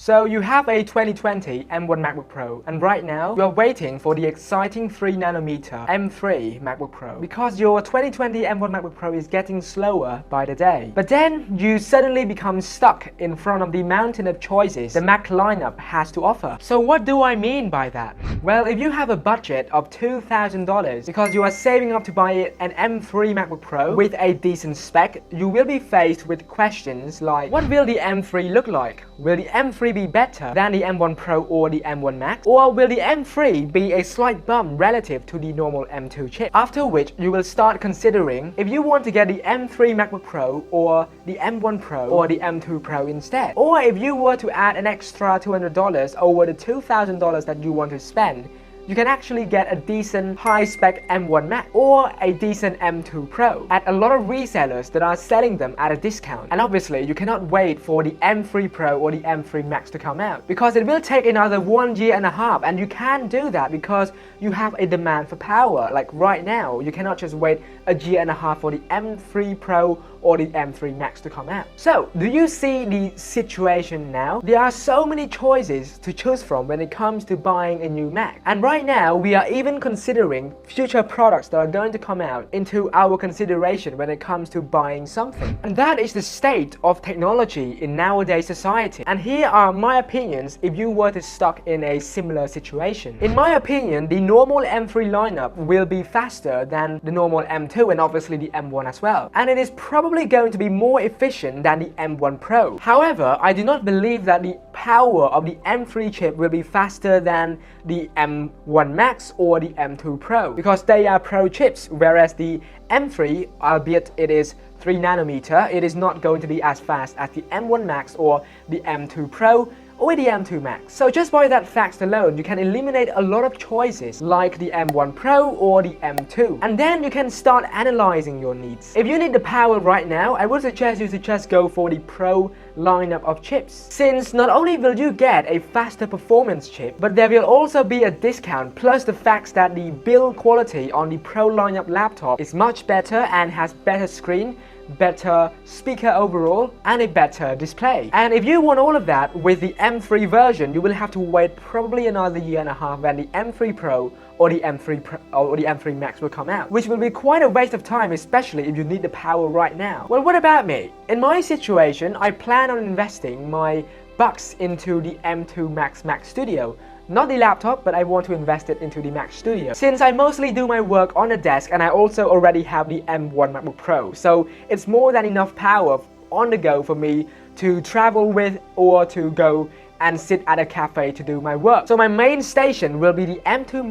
So you have a 2020 M1 MacBook Pro, and right now you're waiting for the exciting 3nm M3 MacBook Pro because your 2020 M1 MacBook Pro is getting slower by the day. But then you suddenly become stuck in front of the mountain of choices the Mac lineup has to offer. So what do I mean by that? Well, if you have a budget of $2,000 because you are saving up to buy an M3 MacBook Pro with a decent spec, you will be faced with questions like, what will the M3 look like? Will the M3 be better than the M1 Pro or the M1 Max? Or will the M3 be a slight bump relative to the normal M2 chip? After which you will start considering if you want to get the M3 MacBook Pro or the M1 Pro or the M2 Pro instead. Or if you were to add an extra $200 over the $2,000 that you want to spend, you can actually get a decent high-spec M1 Mac or a decent M2 Pro at a lot of resellers that are selling them at a discount. And obviously, you cannot wait for the M3 Pro or the M3 Max to come out because it will take another 1.5 years, and you can't do that because you have a demand for power. Like right now, you cannot just wait 1.5 years for the M3 Pro or the M3 Max to come out. So, do you see the situation now? There are so many choices to choose from when it comes to buying a new Mac. And right now, we are even considering future products that are going to come out into our consideration when it comes to buying something. And that is the state of technology in nowadays society. And here are my opinions if you were to stuck in a similar situation. In my opinion, the normal M3 lineup will be faster than the normal M2 and obviously the M1 as well. And it is probably going to be more efficient than the M1 Pro. However, I do not believe that the power of the M3 chip will be faster than the M1 Max or the M2 Pro because they are Pro chips, whereas the M3, albeit it is 3nm, it is not going to be as fast as the M1 Max or the M2 Pro or the M2 Max. So just by that fact alone, you can eliminate a lot of choices like the M1 Pro or the M2. And then you can start analyzing your needs. If you need the power right now, I would suggest you to just go for the Pro lineup of chips. Since not only will you get a faster performance chip, but there will also be a discount, plus the fact that the build quality on the Pro lineup laptop is much better and has better screen, better speaker overall, and a better display. And if you want all of that with the M3 version, you will have to wait probably another 1.5 years when the M3 Pro or the M3 Max will come out, which will be quite a waste of time, especially if you need the power right now. Well, what about me? In my situation, I plan on investing my bucks into the M2 Mac Studio. Not the laptop, but I want to invest it into the Mac Studio. Since I mostly do my work on a desk and I also already have the M1 MacBook Pro, so it's more than enough power on the go for me to travel with or to go and sit at a cafe to do my work. So my main station will be the M2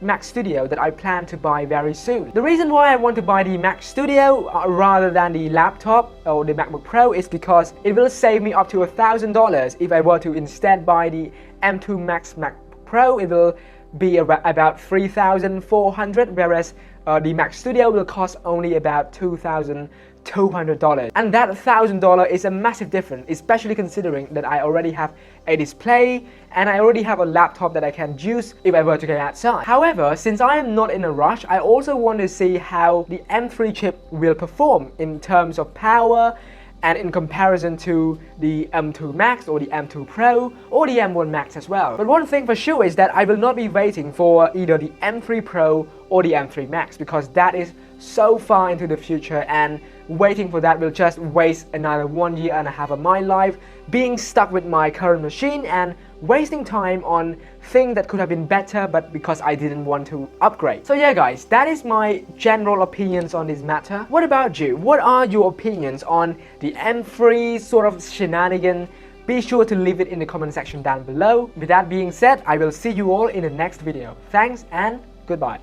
Mac Studio that I plan to buy very soon. The reason why I want to buy the Mac Studio rather than the laptop or the MacBook Pro is because it will save me up to $1,000 if I were to instead buy the M2 Macbook Pro. It will be about $3,400, whereas the Mac Studio will cost only about $2,200. And that $1,000 is a massive difference, especially considering that I already have a display and I already have a laptop that I can use if I were to go outside. However, since I am not in a rush, I also want to see how the M3 chip will perform in terms of power and in comparison to the M2 Max or the M2 Pro or the M1 Max as well. But one thing for sure is that I will not be waiting for either the M3 Pro or the M3 Max because that is so far into the future, and waiting for that will just waste another 1.5 years of my life being stuck with my current machine and wasting time on things that could have been better but because I didn't want to upgrade. So yeah guys, that is my general opinions on this matter. What about you? What are your opinions on the M3 sort of shenanigan? Be sure to leave it in the comment section down below. With that being said, I will see you all in the next video. Thanks and goodbye.